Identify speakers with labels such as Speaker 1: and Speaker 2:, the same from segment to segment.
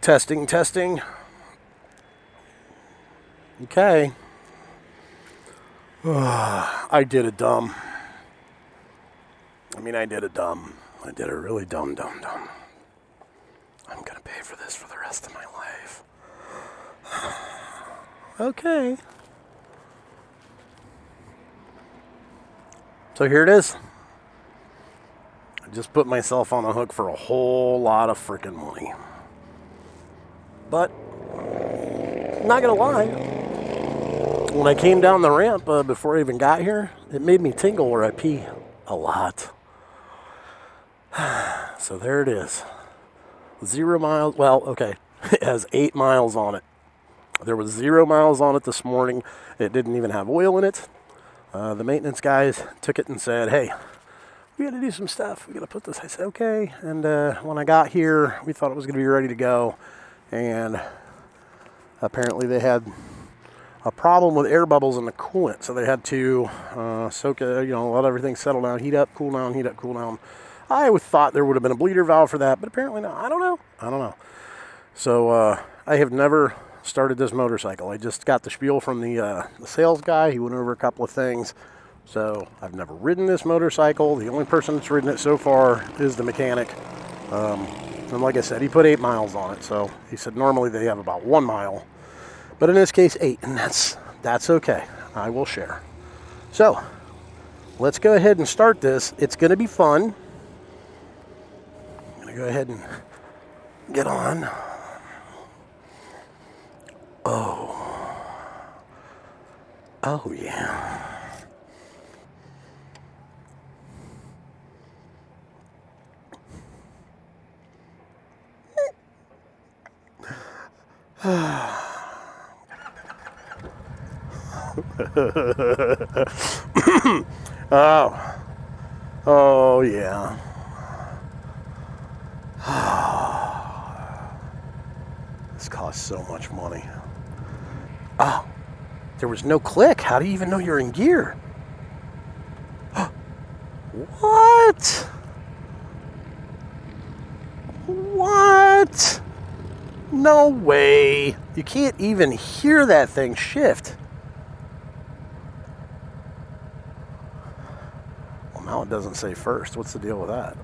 Speaker 1: Testing, testing. Okay. I did a dumb. I did a really dumb. I'm gonna pay for this for the rest of my life. Okay. So here it is. I just put myself on the hook for a whole lot of freaking money. But, not gonna lie, when I came down the ramp before I even got here, it made me tingle where I pee a lot. So there it is. 0 miles. Well, okay. It has 8 miles on it. There was 0 miles on it this morning. It didn't even have oil in it. The maintenance guys took it and said, hey, we got to do some stuff. We got to put this. I said, okay. And when I got here, we thought it was going to be ready to go. And apparently they had a problem with air bubbles in the coolant. So they had to soak it, let everything settle down, heat up, cool down, heat up, cool down. I always thought there would have been a bleeder valve for that, but apparently not. I don't know. So I have never started this motorcycle. I just got the spiel from the sales guy. He went over a couple of things. So I've never ridden this motorcycle. The only person that's ridden it so far is the mechanic. And like I said, he put 8 miles on it. So he said normally they have about 1 mile. But in this case, 8. And that's okay. I will share. So let's go ahead and start this. It's going to be fun. I'm going to go ahead and get on. Oh yeah. Oh yeah. This costs so much money. Oh, there was no click. How do you even know you're in gear? What? What? No way. You can't even hear that thing shift. Well, now it doesn't say first. What's the deal with that?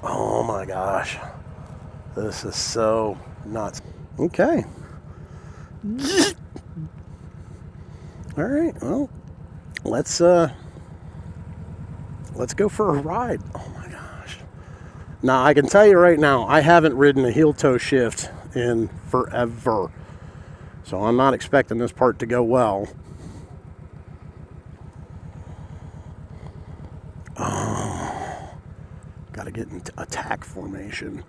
Speaker 1: Oh my gosh. This is so nuts. Okay. All right. Well, let's go for a ride. Oh my gosh. Now, I can tell you right now, I haven't ridden a heel-toe shift in forever. So I'm not expecting this part to go well. Oh, got to get into attack formation.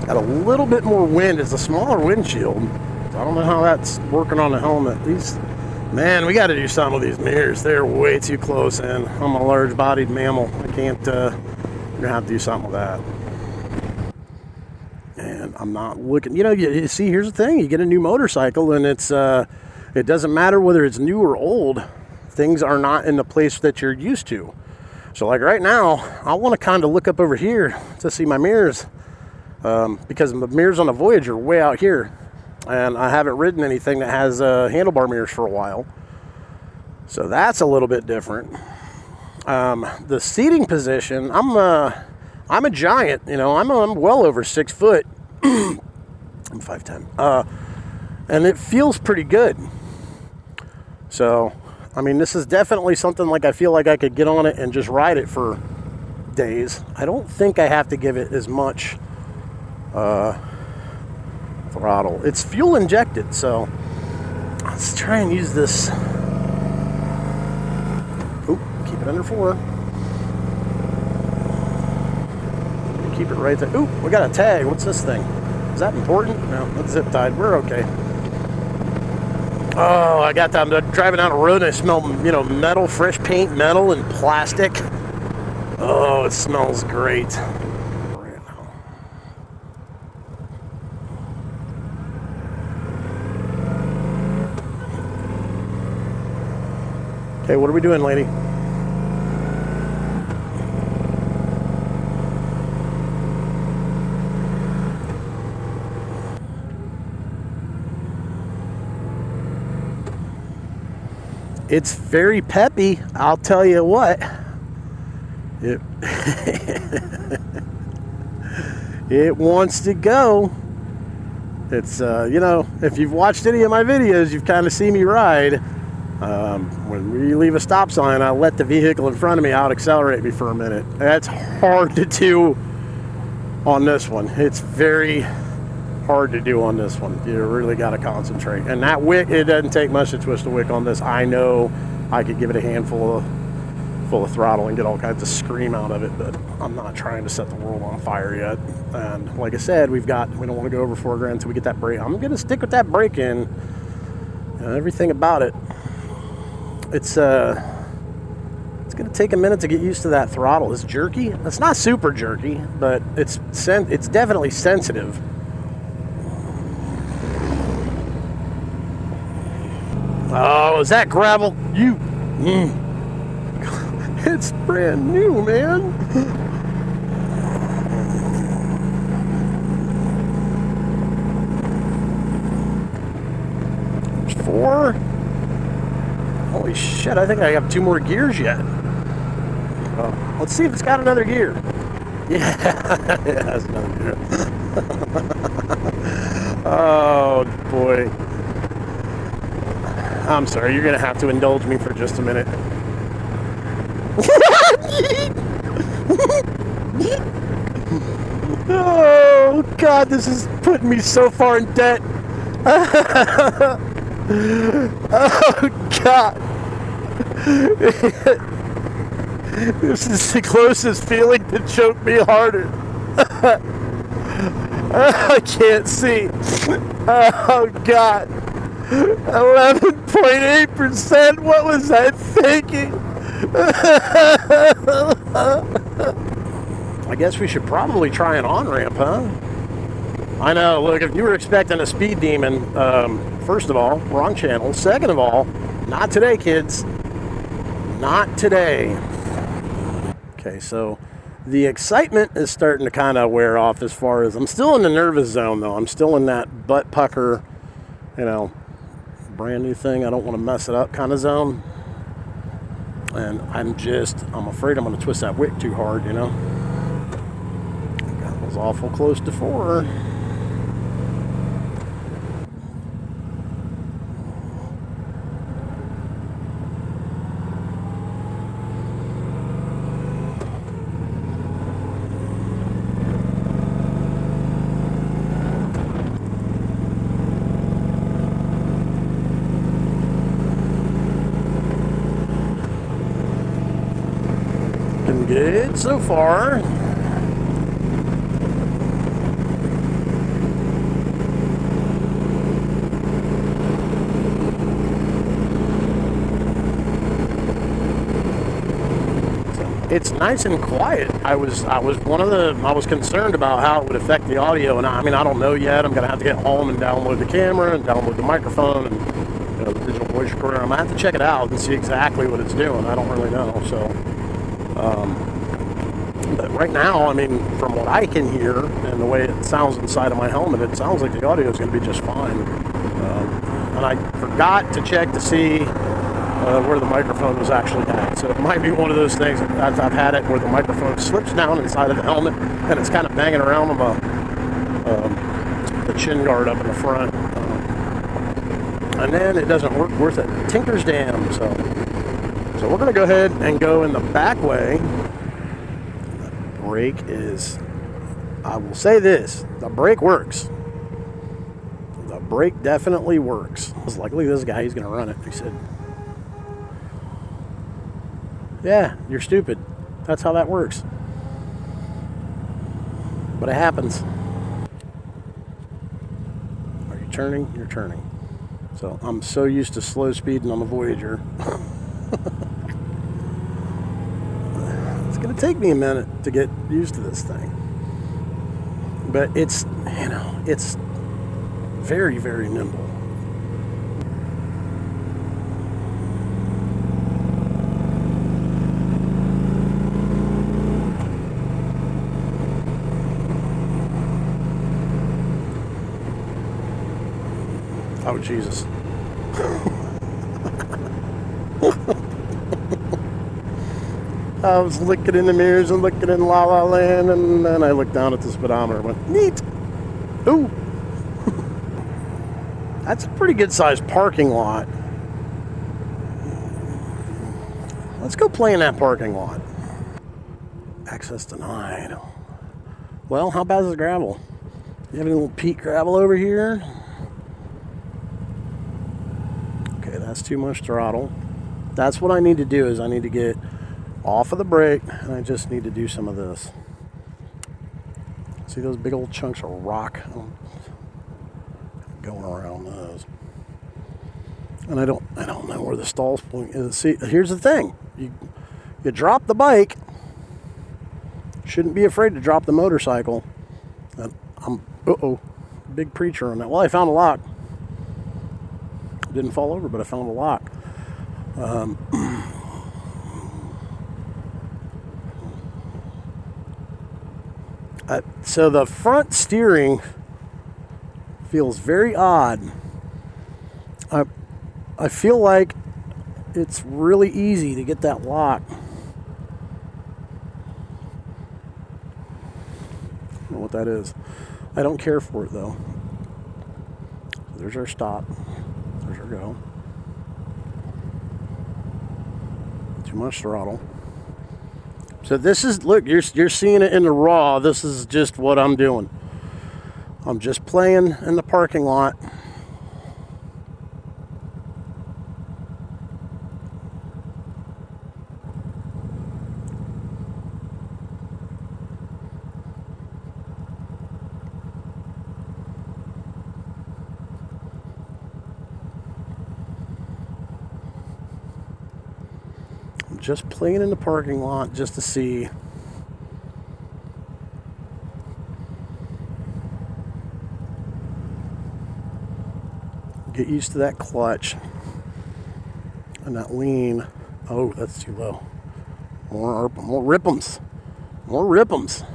Speaker 1: Got a little bit more wind. It's a smaller windshield. So I don't know how that's working on the helmet. Man, we got to do something with these mirrors. They're way too close in. I'm a large-bodied mammal. I can't. We're gonna have to do something with that. And I'm not looking. You see, here's the thing: you get a new motorcycle, and it doesn't matter whether it's new or old. Things are not in the place that you're used to. So, like right now, I want to kind of look up over here to see my mirrors. Because the mirrors on the Voyage are way out here, and I haven't ridden anything that has handlebar mirrors for a while, so that's a little bit different. The seating position, I'm a giant, I'm well over 6 foot. I'm 5'10", and it feels pretty good. So, this is definitely something like I feel like I could get on it and just ride it for days. I don't think I have to give it as much throttle. It's fuel injected, so let's try and use this. Keep it under 4. Keep it right there. We got a tag. What's this thing? Is that important? No, that's zip tied. We're okay. Oh, I'm driving down the road and I smell, metal, fresh paint, metal, and plastic. Oh, it smells great. Okay, what are we doing, lady? It's very peppy, I'll tell you what. It wants to go. It's, you know, if you've watched any of my videos, you've kind of seen me ride. When we leave a stop sign, I'll let the vehicle in front of me out accelerate me for a minute. That's hard to do on this one. It's very hard to do on this one. You really got to concentrate. And that wick, it doesn't take much to twist a wick on this. I know I could give it a handful full of throttle and get all kinds of scream out of it, but I'm not trying to set the world on fire yet. And like I said, we don't want to go over 4 grand until we get that brake. I'm going to stick with that brake in. Everything about it. It's going to take a minute to get used to that throttle. It's jerky. It's not super jerky, but it's definitely sensitive. Oh, is that gravel? It's brand new, man. There's 4. Holy shit, I think I have 2 more gears yet. Let's see if it's got another gear. Yeah, it has another gear. Oh, boy. I'm sorry, you're going to have to indulge me for just a minute. Oh, God, this is putting me so far in debt. Oh, God. This is the closest feeling to choke me harder. I can't see. Oh, God. 11.8%. What was I thinking? I guess we should probably try an on-ramp, huh? I know. Look, if you were expecting a speed demon, first of all, wrong channel. Second of all, not today, kids. Not today. Okay, so the excitement is starting to kind of wear off as far as... I'm still in the nervous zone, though. I'm still in that butt pucker, you know, brand new thing, I don't want to mess it up kind of zone. And I'm afraid I'm going to twist that wick too hard, you know. That was awful close to 4. Good so far. It's nice and quiet. I was concerned about how it would affect the audio, and I mean I don't know yet. I'm gonna have to get home and download the camera and download the microphone and the digital voice recorder. I'm gonna have to check it out and see exactly what it's doing. I don't really know, so. But right now, I mean, from what I can hear and the way it sounds inside of my helmet, it sounds like the audio is going to be just fine. And I forgot to check to see where the microphone was actually at. So it might be one of those things that I've had it where the microphone slips down inside of the helmet and it's kind of banging around on the chin guard up in the front. And then it doesn't work worth it. Tinker's damn. So we're going to go ahead and go in the back way. The brake is, I will say this, the brake works. The brake definitely works. I was like, look at this guy, he's going to run it. He said, yeah, you're stupid. That's how that works. But it happens. Are you turning? You're turning. So I'm so used to slow speeding on the Voyager. It's going to take me a minute to get used to this thing. But it's, it's very, very nimble. Oh, Jesus. I was looking in the mirrors and looking in La La Land, and then I looked down at the speedometer and went, neat. Ooh. That's a pretty good sized parking lot. Let's go play in that parking lot. Access denied. Well, how bad is the gravel? You have any little peat gravel over here? Okay, that's too much throttle. That's what I need to do, is I need to get off of the brake, and I just need to do some of this. See those big old chunks of rock? I'm going around those. And I don't know where the stall point is. See, here's the thing. You drop the bike. Shouldn't be afraid to drop the motorcycle. Big preacher on that. Well, I found a lock. Didn't fall over, but I found a lock. So the front steering feels very odd. I feel like it's really easy to get that lock. I don't know what that is. I don't care for it though. There's our stop. There's our go. Too much throttle. So this is, look, you're seeing it in the raw. This is just what I'm doing. I'm just playing in the parking lot. Just playing in the parking lot just to see. Get used to that clutch and that lean. Oh, that's too low. More rip'ems. More rip'ems.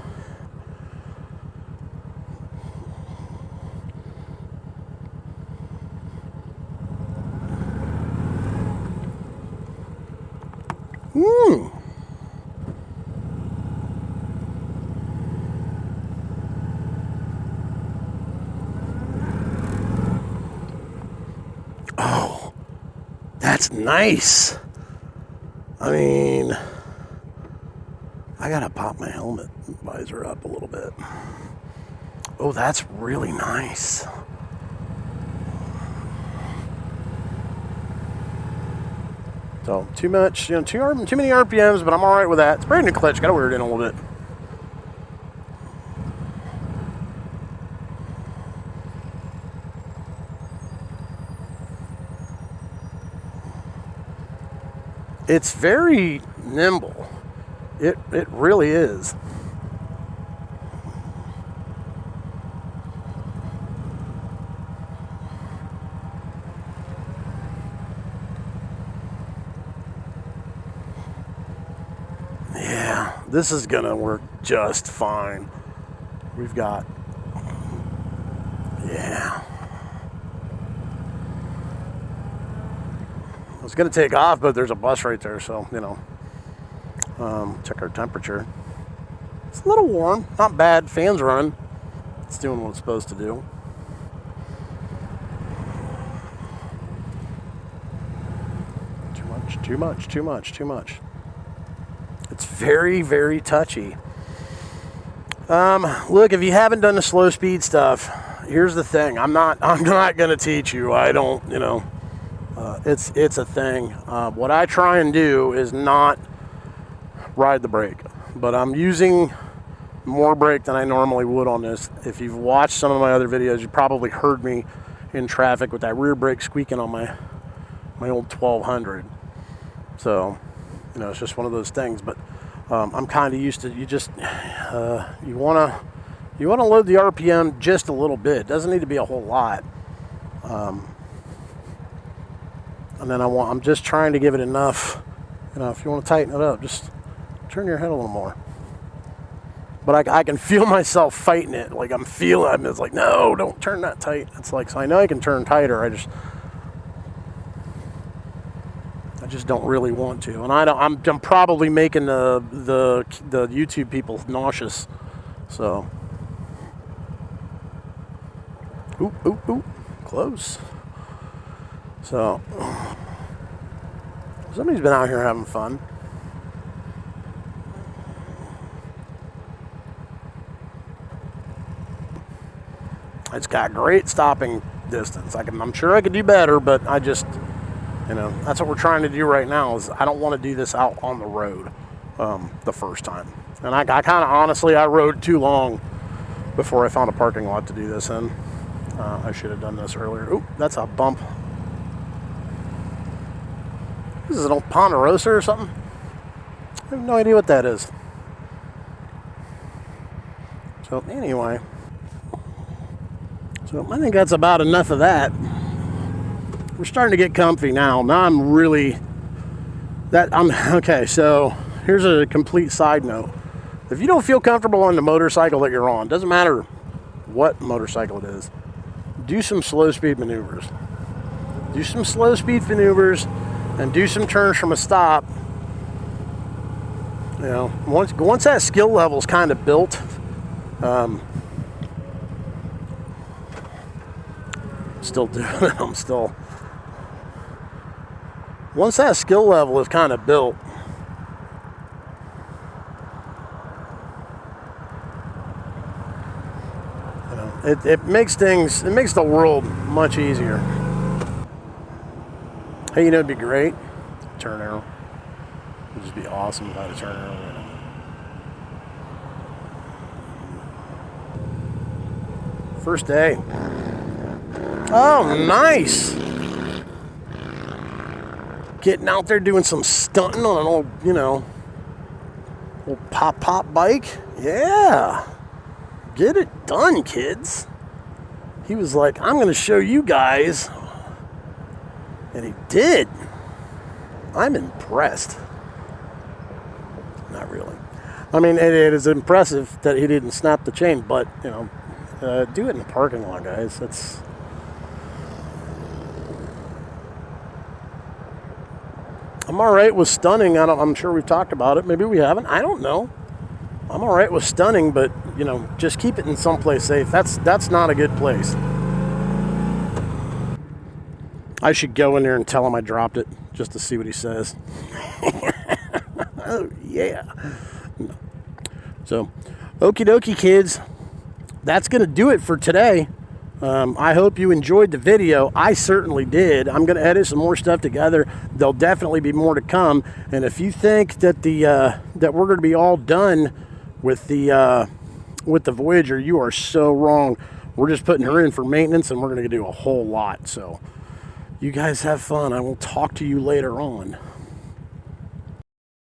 Speaker 1: Oh, that's nice. I mean, I gotta pop my helmet visor up a little bit. Oh, that's really nice. So too much, too many RPMs, but I'm all right with that. It's brand new clutch. Gotta wear it in a little bit. It's very nimble. It really is. Yeah, this is gonna work just fine. We've got, yeah. I was gonna take off, but there's a bus right there, so check our temperature. It's a little warm, not bad. Fans running. It's doing what it's supposed to do. Too much. It's very, very touchy. Look, if you haven't done the slow speed stuff, here's the thing. I'm not gonna teach you. I don't, it's a thing. What I try and do is not ride the brake, but I'm using more brake than I normally would on this. If you've watched some of my other videos, you probably heard me in traffic with that rear brake squeaking on my old 1200. So, it's just one of those things. But I'm kind of used to, you just, you want to load the RPM just a little bit. It doesn't need to be a whole lot. And then I'm just trying to give it enough, if you want to tighten it up, just turn your head a little more. But I can feel myself fighting it. Like it's like, no, don't turn that tight. It's like, so I know I can turn tighter. I just don't really want to. And I'm probably making the YouTube people nauseous. So, oop, close. So, somebody's been out here having fun. It's got great stopping distance. I'm sure I could do better, but I just, that's what we're trying to do right now. Is I don't want to do this out on the road the first time. And I kind of honestly, I rode too long before I found a parking lot to do this in. I should have done this earlier. Oop, that's a bump. This is an old Ponderosa or something. I have no idea what that is. So anyway. So I think that's about enough of that. We're starting to get comfy now. Now okay, so here's a complete side note. If you don't feel comfortable on the motorcycle that you're on, doesn't matter what motorcycle it is, do some slow speed maneuvers. Do some slow speed maneuvers and do some turns from a stop. Once that skill level is kind of built, still doing it. Once that skill level is kind of built, it makes the world much easier. Hey, it'd be great. Turn arrow. It'd just be awesome if I had a turn arrow. First day. Oh, nice. Getting out there doing some stunting on an old pop bike. Yeah. Get it done, kids. He was like, I'm going to show you guys. And he did. I'm impressed. Not really. I mean, it is impressive that he didn't snap the chain, but, do it in the parking lot, guys. I'm all right with stunning. I'm sure we've talked about it. Maybe we haven't. I don't know. I'm all right with stunning, but, just keep it in someplace safe. That's not a good place. I should go in there and tell him I dropped it just to see what he says. Oh, yeah. So, okie dokie, kids. That's going to do it for today. I hope you enjoyed the video. I certainly did. I'm going to edit some more stuff together. There'll definitely be more to come. And if you think that that we're going to be all done with the Voyager, you are so wrong. We're just putting her in for maintenance, and we're going to do a whole lot. So you guys have fun. I will talk to you later on.